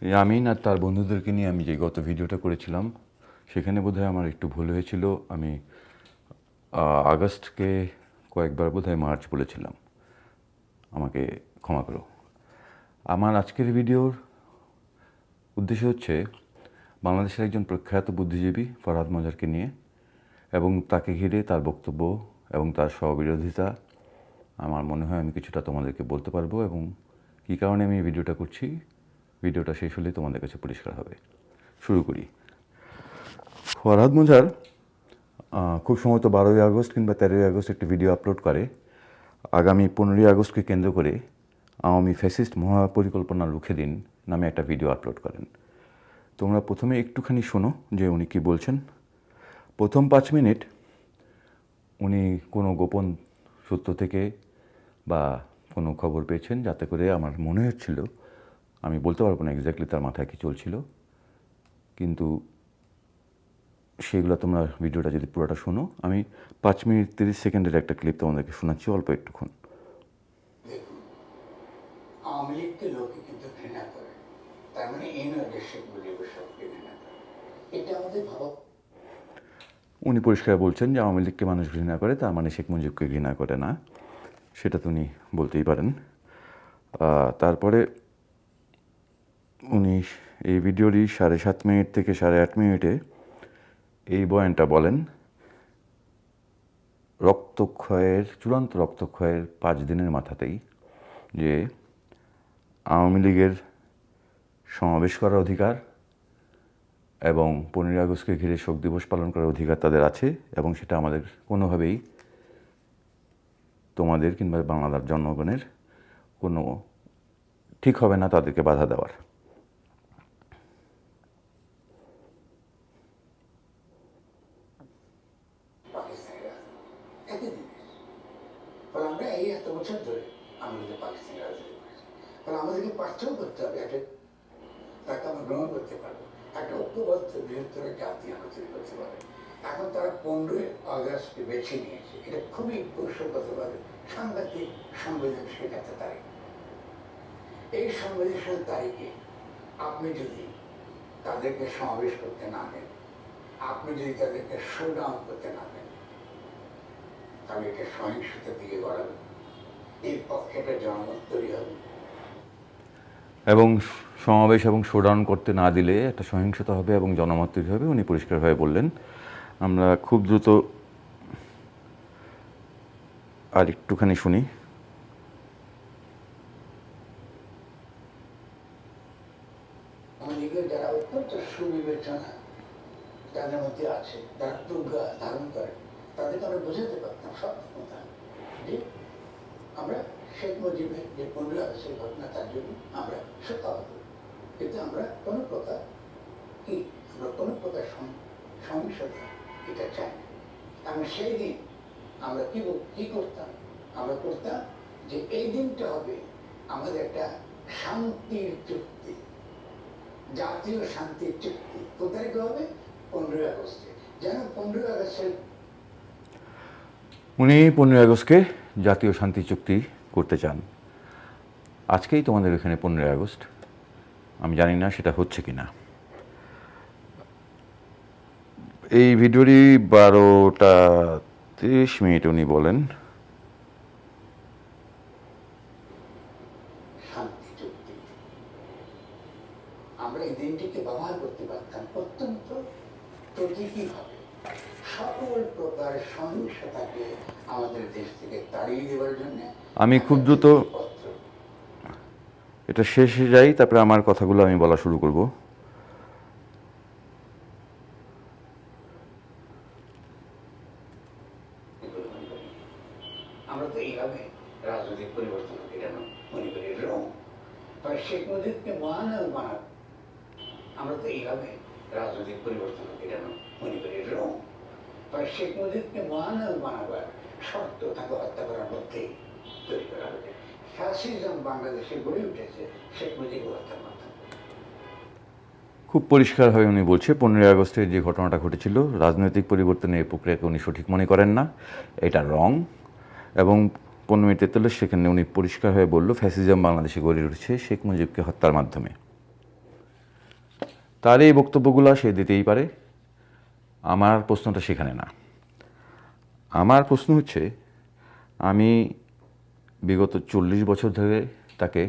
ইয়ামিন আর তার বন্ধুদেরকে নিয়ে আমি যে গত ভিডিওটা করেছিলাম সেখানে বোধহয় আমার একটু ভুল হয়েছিল। আমি আগস্টকে কয়েকবার বোধহয় মার্চ বলেছিলাম, আমাকে ক্ষমা করো। আমার আজকের ভিডিওর উদ্দেশ্য হচ্ছে বাংলাদেশের একজন প্রখ্যাত বুদ্ধিজীবী ফরহাদ মজারকে নিয়ে এবং তাকে ঘিরে তার বক্তব্য এবং তার স্ববিরোধিতা। আমার মনে হয় আমি কিছুটা তোমাদেরকে বলতে পারবো এবং কী কারণে আমি এই ভিডিওটা করছি, ভিডিওটা শেষ হলে তোমাদের কাছে পরিষ্কার হবে। শুরু করি। ফরহাদ মজার খুব সম্ভবত 12ই আগস্ট কিংবা 13ই আগস্ট একটি ভিডিও আপলোড করে আগামী 15ই আগস্টকে কেন্দ্র করে আওয়ামী ফ্যাসিস্ট মহাপরিকল্পনা রুখে দিন নামে একটা ভিডিও আপলোড করেন। তোমরা প্রথমে একটুখানি শোনো যে উনি কী বলছেন। প্রথম 5 মিনিট উনি কোনো গোপন সূত্র থেকে বা কোনো খবর পেয়েছেন, যাতে করে আমার মনে হচ্ছিল, আমি বলতে পারবো না এক্স্যাক্টলি তার মাথায় কী চলছিল, কিন্তু সেগুলো তোমরা ভিডিওটা যদি পুরোটা শোনো, আমি 5 মিনিট 30 সেকেন্ডের একটা ক্লিপ তোমাদেরকে শোনাচ্ছি অল্প একটুক্ষণ। আওয়ামী লীগকে লোকে কিন্তু ঘৃণা করে, তার মানে এই নয় যে শেখ মুজিবুর সবকে ঘৃণা করে। এটা আমাদের ভাবা। উনি পরিষ্কার বলছেন যে আওয়ামী লীগকে মানুষ ঘৃণা করে, তার মানে শেখ মুজিবকে ঘৃণা করে না। সেটা তো উনি বলতেই পারেন। তারপরে উনি এই ভিডিওরই 7.5 মিনিট থেকে 8.5 মিনিটে এই বয়ানটা বলেন। চূড়ান্ত রক্তক্ষয়ের 5 দিনের মাথাতেই যে আওয়ামী লীগের সমাবেশ করার অধিকার এবং 15ই আগস্টকে ঘিরে শোক দিবস পালন করার অধিকার তাদের আছে, এবং সেটা আমাদের কোনোভাবেই তোমাদের কিংবা বাংলার জনগণের কোনো ঠিক হবে না তাদেরকে বাধা দেওয়ার। আমরা এই এত বছর ধরে আমাদের পাকিস্তানের রাজনীতি করেছি, ফলে আমাদেরকে পার্থক্য করতে হবে, একটা তাকে আমরা গ্রহণ করতে পারবো, একটা ঐক্যবদ্ধ বৃহত্তর জাতি আমরা তৈরি করতে পারবো। এখন তারা 15ই আগস্টকে বেছে নিয়েছে, এটা খুবই কৌশলগতভাবে সাংঘাতিক সংবেদনশীল একটা তারিখ। এই সংবেদনশীল তারিখে আপনি যদি তাদেরকে সমাবেশ করতে না দেন, আপনি যদি তাদেরকে শোডাউন করতে না দেন, তাহলে এটা সহিংসতার দিকে গড়াবে, এর পক্ষে একটা জনমত তৈরি হবে। এবং সমাবেশ এবং শোডাউন করতে না দিলে একটা সহিংসতা হবে এবং জনমত তৈরি হবে, উনি পরিষ্কারভাবে বললেন। আমরা খুব দ্রুত আর একটুখানি শুনি। আমাদের যারা অত্যন্ত সুবিবেচনা যাদের মধ্যে আছে, যারা প্রজ্ঞা ধারণ করে, তাদেরকে আমরা বোঝাতে পারতাম সব কথা যে আমরা শেখ মুজিবের যে 15ই আগস্টের ঘটনা, তার জন্য আমরা শোকাহত, কিন্তু আমরা কোনো প্রকার সহিংসতা এটা চাই না। আমরা সেই দিন আমরা কি করতাম, আমরা করতাম যে এই দিনটা হবে আমাদের একটা শান্তির চুক্তি, জাতীয় শান্তির চুক্তি। কোথায় হবে? 15ই আগস্টে। যেন 15ই আগস্টের উনি 15ই আগস্টকে জাতীয় শান্তি চুক্তি করতে চান। আজকেই তোমাদের এখানে 15ই আগস্ট, আমি জানি না সেটা হচ্ছে কি না। এই ভিডিওরই 12টা 30 মিনিট উনি বলেন, শান্তি চুক্তি আমরা এই দিনটিকে ব্যবহার করতে পারতাম অত্যন্ত প্রতীকীভাবে সকল প্রকার সহিংসতাকে আমাদের দেশ থেকে তাড়িয়ে দেওয়ার জন্য। আমি খুব দ্রুত এটা শেষে যাই, তারপরে আমার কথাগুলো আমি বলা শুরু করব। আমরা তো এইভাবে রাজনৈতিক পরিবর্তন মনে করি রং, শেখ মুজিবকে মহানায়ক বানাবো। আমরা তো এইভাবে রাজনৈতিক পরিবর্তন মনে করি রং, শেখ মুজিবকে মহানায়ক বানাবার শর্ত তাকে হত্যা করার মধ্যেই তৈরি করা হয়েছে। ফ্যাসিজম বাংলাদেশে গড়ে উঠেছে শেখ মুজিবুর হত্যার মাধ্যমে। খুব পরিষ্কারভাবে উনি বলছে 15ই আগস্টের যে ঘটনাটা ঘটেছিল, রাজনৈতিক পরিবর্তনের এই প্রক্রিয়াকে উনি সঠিক মনে করেন না, এটা রং। এবং 15 মিনিট 43 সেখানে উনি পরিষ্কারভাবে বলল ফ্যাসিজম বাংলাদেশে গড়ে উঠেছে শেখ মুজিবকে হত্যার মাধ্যমে। তার এই বক্তব্যগুলো সে দিতেই পারে, আমার প্রশ্নটা সেখানে না। আমার প্রশ্ন হচ্ছে, আমি বিগত 40 বছর ধরে তাকে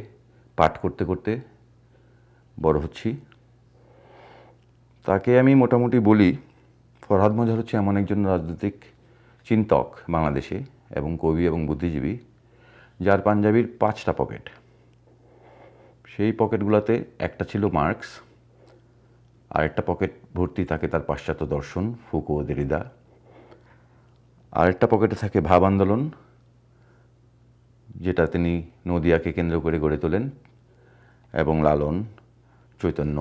পাঠ করতে করতে বড় হচ্ছি। তাকে আমি মোটামুটি বলি, ফরহাদ মজহার হচ্ছে এমন একজন রাজনৈতিক চিন্তক বাংলাদেশে এবং কবি এবং বুদ্ধিজীবী, যার পাঞ্জাবির 5টা পকেট। সেই পকেটগুলোতে একটা ছিল মার্কস, আর একটা পকেট ভর্তি থাকে তার পাশ্চাত্য দর্শন, ফুকো, দেরিদা। আরেকটা পকেটে থাকে ভাব আন্দোলন, যেটা তিনি নদিয়াকে কেন্দ্র করে গড়ে তোলেন, এবং লালন, চৈতন্য,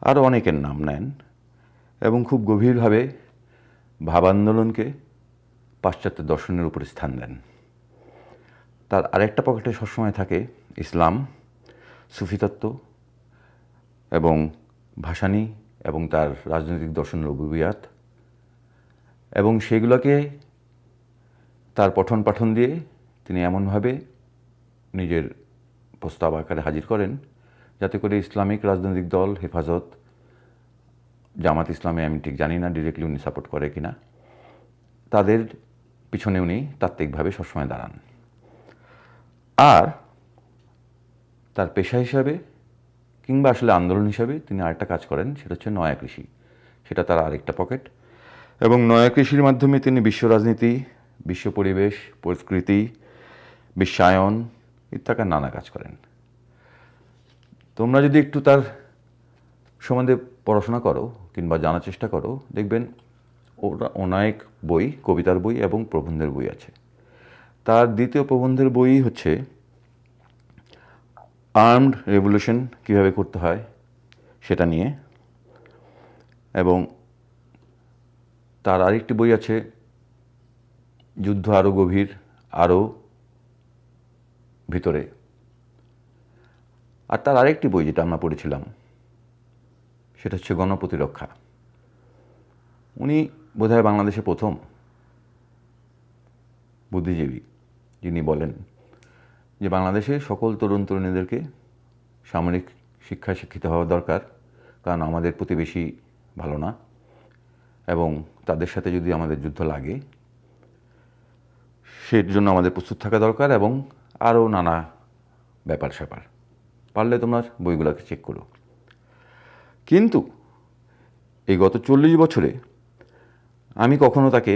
আরও অনেকের নাম নেন এবং খুব গভীরভাবে ভাব আন্দোলনকে পাশ্চাত্য দর্শনের উপরে স্থান দেন। তার আরেকটা পকেটে সবসময় থাকে ইসলাম, সুফিতত্ত্ব এবং ভাসানী এবং তার রাজনৈতিক দর্শনের রুবুবিয়াত, এবং সেগুলোকে তার পঠন পাঠন দিয়ে তিনি এমনভাবে নিজের প্রস্তাব আকারে হাজির করেন যাতে করে ইসলামিক রাজনৈতিক দল হেফাজত, জামাত ইসলামে আমি ঠিক জানি না ডিরেক্টলি উনি সাপোর্ট করে কিনা, তাদের পিছনে উনি তাত্ত্বিকভাবে সবসময় দাঁড়ান। আর তার পেশা হিসাবে কিংবা আসলে আন্দোলন হিসাবে তিনি আরেকটা কাজ করেন, সেটা হচ্ছে নয়া কৃষি। সেটা তার আরেকটা পকেট, এবং নয়া কৃষির মাধ্যমে তিনি বিশ্ব রাজনীতি, বিশ্ব পরিবেশ, প্রকৃতি, বিশ্বায়ন ইত্যাদি নানা কাজ করেন। তোমরা যদি একটু তার সম্বন্ধে পড়াশোনা করো কিংবা জানার চেষ্টা করো, দেখবেন ওরা অনেক বই, কবিতার বই এবং প্রবন্ধের বই আছে। তার দ্বিতীয় প্রবন্ধের বই হচ্ছে আর্মড রেভলিউশন কীভাবে করতে হয় সেটা নিয়ে, এবং তার আরেকটি বই আছে যুদ্ধ আরও গভীর, আরও ভিতরে। আর তার আরেকটি বই যেটা আমরা পড়েছিলাম সেটা হচ্ছে গণপ্রতিরক্ষা। উনি বোধহয় বাংলাদেশে প্রথম বুদ্ধিজীবী যিনি বলেন যে বাংলাদেশে সকল তরুণ তরুণীদেরকে সামরিক শিক্ষায় শিক্ষিত হওয়া দরকার, কারণ আমাদের প্রতিবেশী ভালো না এবং তাদের সাথে যদি আমাদের যুদ্ধ লাগে সের জন্য আমাদের প্রস্তুত থাকা দরকার, এবং আরও নানা ব্যাপার স্যাপার। পারলে তোমরা বইগুলোকে চেক করো। কিন্তু এই গত 40 বছরে আমি কখনো তাকে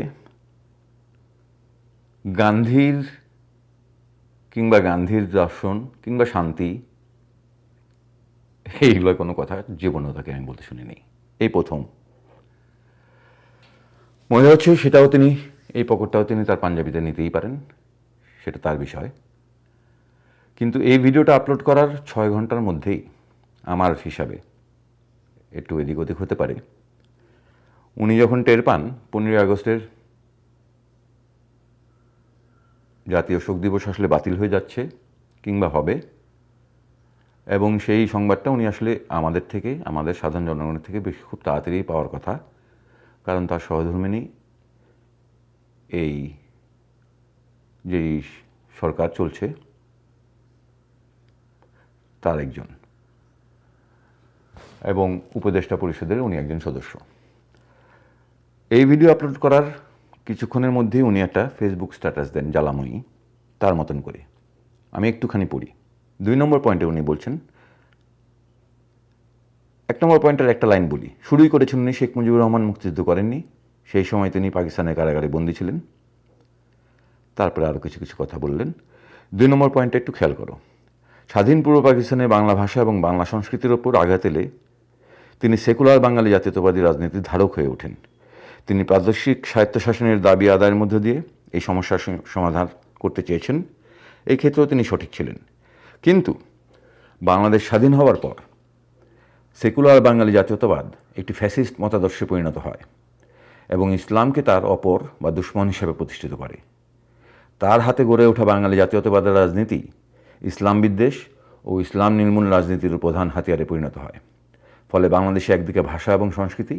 গান্ধীর কিংবা গান্ধীর দর্শন কিংবা শান্তি এইগুলো কোনো কথা জীবনেও তাকে আমি বলতে শুনিনি, এই প্রথম। মনে হচ্ছে সেটাও তিনি, এই পকেটটাও তিনি তার পাঞ্জাবিতে নিতেই পারেন, সেটা তার বিষয়। কিন্তু এই ভিডিওটা আপলোড করার 6 ঘন্টার মধ্যেই আমার হিসাবে একটু এদিক ওদিক হতে পারে। উনি যখন টের পান 15 আগস্টের জাতীয় শোক দিবস আসলে বাতিল হয়ে যাচ্ছে কিংবা হবে, এবং সেই সংবাদটা উনি আসলে আমাদের থেকে, আমাদের সাধারণ জনগণের থেকে বেশ খুব তাড়াতাড়ি পাওয়ার কথা, কারণ তার সহধর্মিণী এই যেই সরকার চলছে তার একজন, এবং উপদেষ্টা পরিষদের উনি একজন সদস্য। এই ভিডিও আপলোড করার কিছুক্ষণের মধ্যেই উনি একটা ফেসবুক স্ট্যাটাস দেন জ্বালাময়ী, তার মতন করে। আমি একটুখানি পড়ি। 2 নম্বর পয়েন্টে উনি বলছেন, 1 নম্বর পয়েন্টের একটা লাইন বলি। শুরুই করেছেন উনি শেখ মুজিবুর রহমান মুক্তিযুদ্ধ করেননি, সেই সময় তিনি পাকিস্তানের কারাগারে বন্দী ছিলেন। তারপরে আরও কিছু কিছু কথা বললেন। 2 নম্বর পয়েন্টটা একটু খেয়াল করো। স্বাধীন পূর্ব পাকিস্তানে বাংলা ভাষা এবং বাংলা সংস্কৃতির ওপর আঘাত এলে তিনি সেকুলার বাঙালি জাতীয়তাবাদী রাজনীতির ধারক হয়ে ওঠেন। তিনি প্রাদেশিক স্বায়ত্তশাসনের দাবি আদায়ের মধ্য দিয়ে এই সমস্যার সমাধান করতে চেয়েছেন। এই ক্ষেত্রেও তিনি সঠিক ছিলেন। কিন্তু বাংলাদেশ স্বাধীন হওয়ার পর সেকুলার বাঙালি জাতীয়তাবাদ একটি ফ্যাসিস্ট মতাদর্শে পরিণত হয় এবং ইসলামকে তার অপর বা দুশ্মন হিসেবে প্রতিষ্ঠিত করে। তার হাতে গড়ে ওঠা বাঙালি জাতীয়তাবাদের রাজনীতি ইসলাম বিদ্বেষ ও ইসলাম নির্মূল রাজনীতির প্রধান হাতিয়ারে পরিণত হয়। ফলে বাংলাদেশে একদিকে ভাষা এবং সংস্কৃতি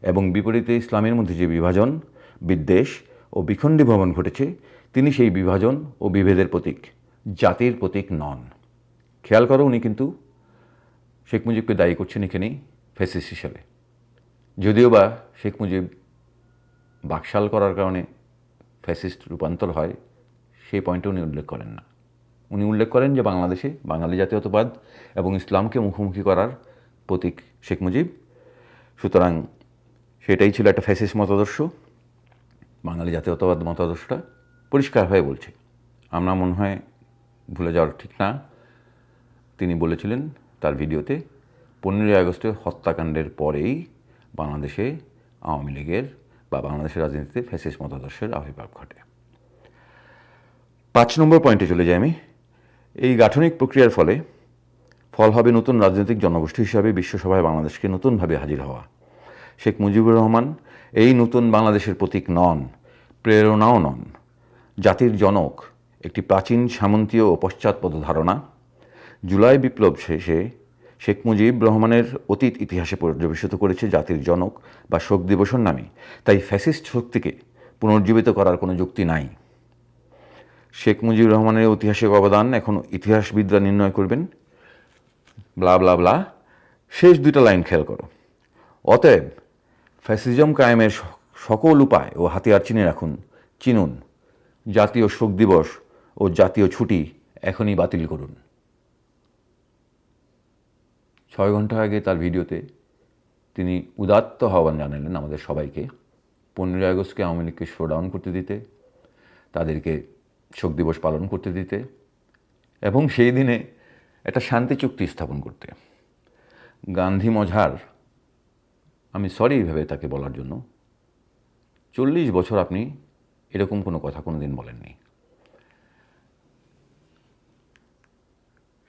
এবং বিপরীতে ইসলামের মধ্যে যে বিভাজন, বিদ্বেষ ও বিখণ্ডীভবন ঘটেছে, তিনি সেই বিভাজন ও বিভেদের প্রতীক, জাতির প্রতীক নন। খেয়াল করো, উনি কিন্তু শেখ মুজিবকে দায়ী করছেন এখানেই ফ্যাসিস্ট হিসাবে। যদিও বা শেখ মুজিব বাকশাল করার কারণে ফ্যাসিস্ট রূপান্তর হয়, সেই পয়েন্টে উনি উল্লেখ করেন না। উনি উল্লেখ করেন যে বাংলাদেশে বাঙালি জাতীয়তাবাদ এবং ইসলামকে মুখোমুখি করার প্রতীক শেখ মুজিব, সুতরাং সেটাই ছিল একটা ফ্যাসিস্ট মতাদর্শ। বাঙালি জাতীয়তাবাদ মতাদর্শটা পরিষ্কার হয়ে বলছে, আমরা মনে হয় ভুলে যাওয়ার ঠিক না। তিনি বলেছিলেন তার ভিডিওতে 15ই আগস্টের হত্যাকাণ্ডের পরেই বাংলাদেশে আওয়ামী লীগের বা বাংলাদেশের রাজনীতিতে ফ্যাসিস্ট মতাদর্শের আবির্ভাব ঘটে। 5 নম্বর পয়েন্টে চলে যাই আমি। এই গাঠনিক প্রক্রিয়ার ফল হবে নতুন রাজনৈতিক জনগোষ্ঠী হিসাবে বিশ্বসভায় বাংলাদেশকে নতুনভাবে হাজির হওয়া। শেখ মুজিবুর রহমান এই নতুন বাংলাদেশের প্রতীক নন, প্রেরণাও নন। জাতির জনক একটি প্রাচীন সামন্তীয় ও পশ্চাৎপদ ধারণা। জুলাই বিপ্লব শেষে শেখ মুজিব রহমানের অতীত ইতিহাসে পর্যবেসিত করেছে জাতির জনক বা শোক দিবসের নামে, তাই ফ্যাসিস্ট শক্তিকে পুনর্জীবিত করার কোনো যুক্তি নাই। শেখ মুজিবুর রহমানের ঐতিহাসিক অবদান এখন ইতিহাসবিদরা নির্ণয় করবেন, ব্লা ব্লা ব্লা। শেষ 2টা লাইন খেয়াল করো। অতএব ফ্যাসিজম কায়েমের সকল উপায় ও হাতিয়ার চিনুন। জাতীয় শোক দিবস ও জাতীয় ছুটি এখনই বাতিল করুন। 6 ঘন্টা আগে তার ভিডিওতে তিনি উদাত্ত আহ্বান জানালেন আমাদের সবাইকে 15ই আগস্টকে আওয়ামী লীগকে শোডাউন করতে দিতে, তাদেরকে শোক দিবস পালন করতে দিতে এবং সেই দিনে একটা শান্তি চুক্তি স্থাপন করতে। গান্ধী মঝার, আমি সরি ভেবে তাকে বলার জন্য, 40 বছর আপনি এরকম কোনো কথা কোনো দিন বলেননি।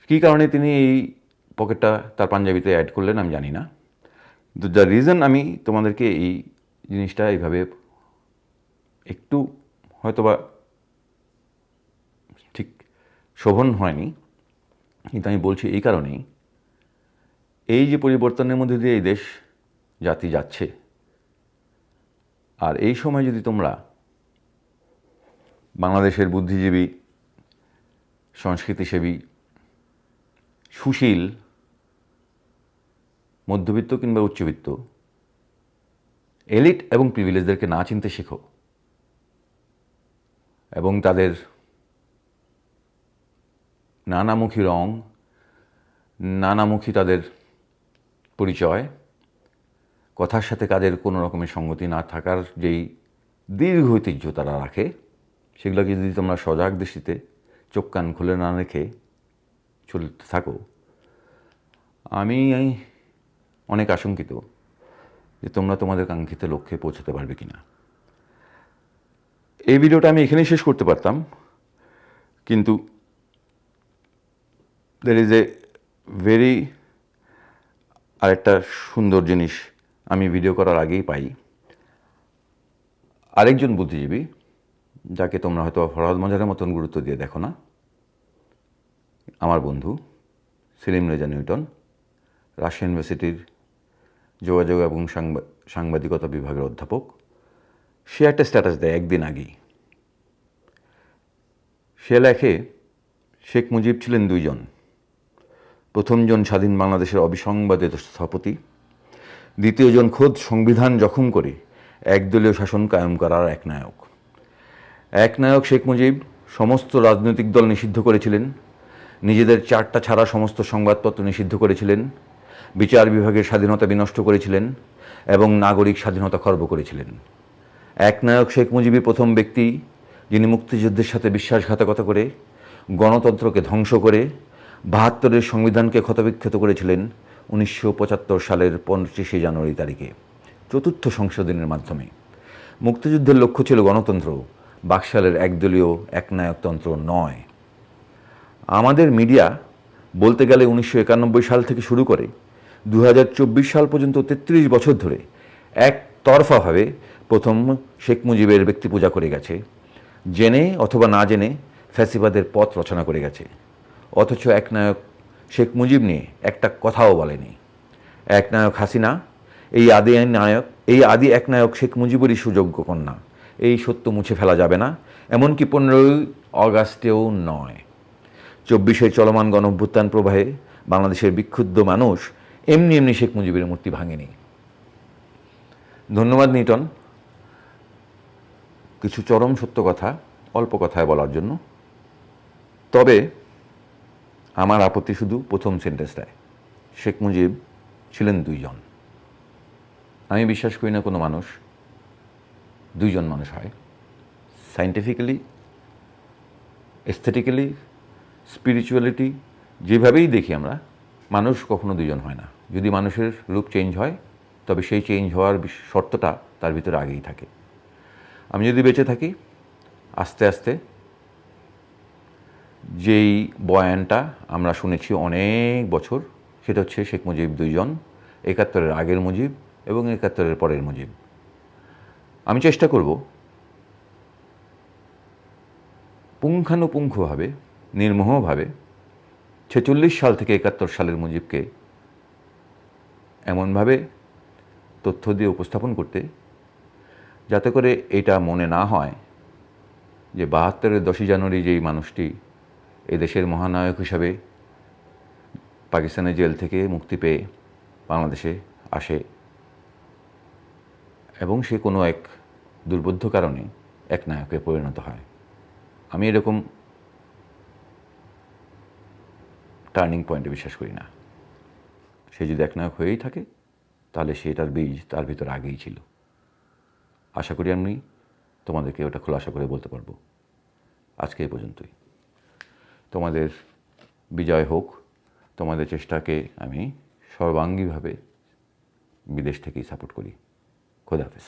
কী কারণে তিনি এই পকেটটা তার পাঞ্জাবিতে অ্যাড করলেন আমি জানি না, কিন্তু দ্য রিজন আমি তোমাদেরকে এই জিনিসটা এইভাবে একটু হয়তোবা ঠিক শোভন হয়নি, কিন্তু আমি বলছি এই কারণেই, এই যে পরিবর্তনের মধ্যে দিয়ে এই দেশ জাতি যাচ্ছে, আর এই সময় যদি তোমরা বাংলাদেশের বুদ্ধিজীবী, সংস্কৃতিসেবী, সুশীল, মধ্যবিত্ত কিংবা উচ্চবিত্ত, এলিট এবং প্রিভিলেজদেরকে না চিনতে শেখো এবং তাদের নানামুখী রং, নানামুখী তাদের পরিচয়, কথার সাথে কাজের কোনো রকমের সঙ্গতি না থাকার যেই দীর্ঘ ঐতিহ্য তারা রাখে, সেগুলোকে যদি তোমরা সজাগ দৃষ্টিতে চোখ কান খুলে না রেখে চলতে থাকো, আমি অনেক আশঙ্কিত যে তোমরা তোমাদের কাঙ্ক্ষিত লক্ষ্যে পৌঁছাতে পারবে কিনা। এই ভিডিওটা আমি এখানেই শেষ করতে পারতাম, কিন্তু দের ইজ এ ভেরি আরেকটা সুন্দর জিনিস আমি ভিডিও করার আগেই পাই। আরেকজন বুদ্ধিজীবী, যাকে তোমরা হয়তো ফরহাদ মজারের মতন গুরুত্ব দিয়ে দেখো না, আমার বন্ধু সেলিম রেজা নিউটন, রাজশাহী ইউনিভার্সিটির যোগাযোগ এবং সাংবাদিকতা বিভাগের অধ্যাপক, সে একটা স্ট্যাটাস দেয় একদিন আগেই। সে লেখে, শেখ মুজিব ছিলেন 2 জন। প্রথমজন স্বাধীন বাংলাদেশের অবিসংবাদিত স্থপতি, দ্বিতীয়জন খোদ সংবিধান জখম করে একদলীয় শাসন কায়েম করার একনায়ক। একনায়ক শেখ মুজিব সমস্ত রাজনৈতিক দল নিষিদ্ধ করেছিলেন, নিজেদের 4টা ছাড়া সমস্ত সংবাদপত্র নিষিদ্ধ করেছিলেন, বিচার বিভাগের স্বাধীনতা বিনষ্ট করেছিলেন এবং নাগরিক স্বাধীনতা খর্ব করেছিলেন। একনায়ক শেখ মুজিবই প্রথম ব্যক্তি যিনি মুক্তিযুদ্ধের সাথে বিশ্বাসঘাতকতা করে গণতন্ত্রকে ধ্বংস করে 72-এর সংবিধানকে ক্ষতবিক্ষত করেছিলেন 1975 সালের 25শে জানুয়ারি তারিখে 4র্থ সংশোধনের মাধ্যমে। মুক্তিযুদ্ধের লক্ষ্য ছিল গণতন্ত্র, বাকশালের একদলীয় একনায়কতন্ত্র নয়। আমাদের মিডিয়া বলতে গেলে 1991 সাল থেকে শুরু করে 2024 সাল পর্যন্ত 33 বছর ধরে একতরফাভাবে প্রথম শেখ মুজিবের ব্যক্তি পূজা করে গেছে, জেনে অথবা না জেনে ফ্যাসিবাদের পথ রচনা করে গেছে। অথচ একনায়ক শেখ মুজিব নিয়ে একটা কথাও বলেনি। একনায়ক হাসিনা এই আদি একনায়ক শেখ মুজিবেরই সুযোগ্য কন্যা, এই সত্য মুছে ফেলা যাবে না, এমনকি 15ই অগাস্টেও নয়। 24-এর চলমান গণঅভ্যুত্থান প্রবাহে বাংলাদেশের বিক্ষুব্ধ মানুষ এমনি এমনি শেখ মুজিবের মূর্তি ভাঙেনি। ধন্যবাদ নিউটন কিছু চরম সত্য কথা অল্প কথায় বলার জন্য। তবে আমার আপত্তি শুধু প্রথম সেন্টেন্সটায়, শেখ মুজিব ছিলেন দুইজন। আমি বিশ্বাস করি না কোনো মানুষ দুইজন মানুষ হয়। সায়েন্টিফিক্যালি, এস্থেটিক্যালি, স্পিরিচুয়ালিটি যেভাবেই দেখি আমরা, মানুষ কখনো দুজন হয় না। যদি মানুষের রূপ চেঞ্জ হয় তবে সেই চেঞ্জ হওয়ার শর্তটা তার ভিতরে আগেই থাকে। আমি যদি বেঁচে থাকি, আস্তে আস্তে যেই বয়ানটা আমরা শুনেছি অনেক বছর, সেটা হচ্ছে শেখ মুজিব দুইজন, ৭১-এর আগের মুজিব এবং ৭১-এর পরের মুজিব। আমি চেষ্টা করব পুঙ্খানুপুঙ্খভাবে, নির্মোহভাবে ৪৬ সাল থেকে ৭১ সালের মুজিবকে এমনভাবে তথ্য দিয়ে উপস্থাপন করতে, যাতে করে এটা মনে না হয় যে ৭২-এর 10ই জানুয়ারি যেই মানুষটি এদেশের মহানায়ক হিসাবে পাকিস্তানের জেল থেকে মুক্তি পেয়ে বাংলাদেশে আসে এবং সে কোনো এক দুর্বোধ্য কারণে এক নায়কে পরিণত হয়। আমি এরকম টার্নিং পয়েন্টে বিশ্বাস করি না। সে যদি একনায়ক হয়েই থাকে তাহলে সেটার বীজ তার ভিতরে আগেই ছিল। আশা করি আমি তোমাদেরকে ওটা খোলাসা করে বলতে পারবো। আজকে এই পর্যন্তই। তোমাদের বিজয় হোক। তোমাদের চেষ্টাকে আমি সর্বাঙ্গীভাবে বিদেশ থেকেই সাপোর্ট করি। খোদা হাফেজ।